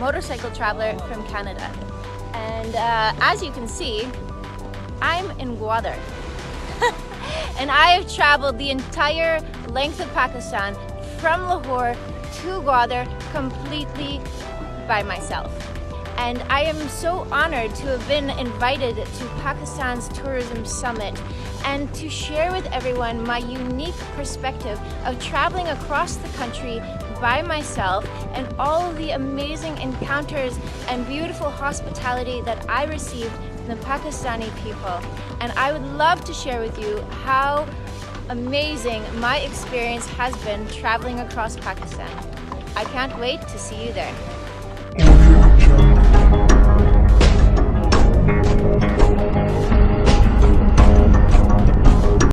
motorcycle traveler from Canada. And as you can see, I'm in Gwadar. And I have traveled the entire length of Pakistan from Lahore to Gwadar completely by myself. And I am so honored to have been invited to Pakistan's Tourism Summit and to share with everyone my unique perspective of traveling across the country by myself and all of the amazing encounters and beautiful hospitality that I received from the Pakistani people. And I would love to share with you how amazing my experience has been traveling across Pakistan. I can't wait to see you there.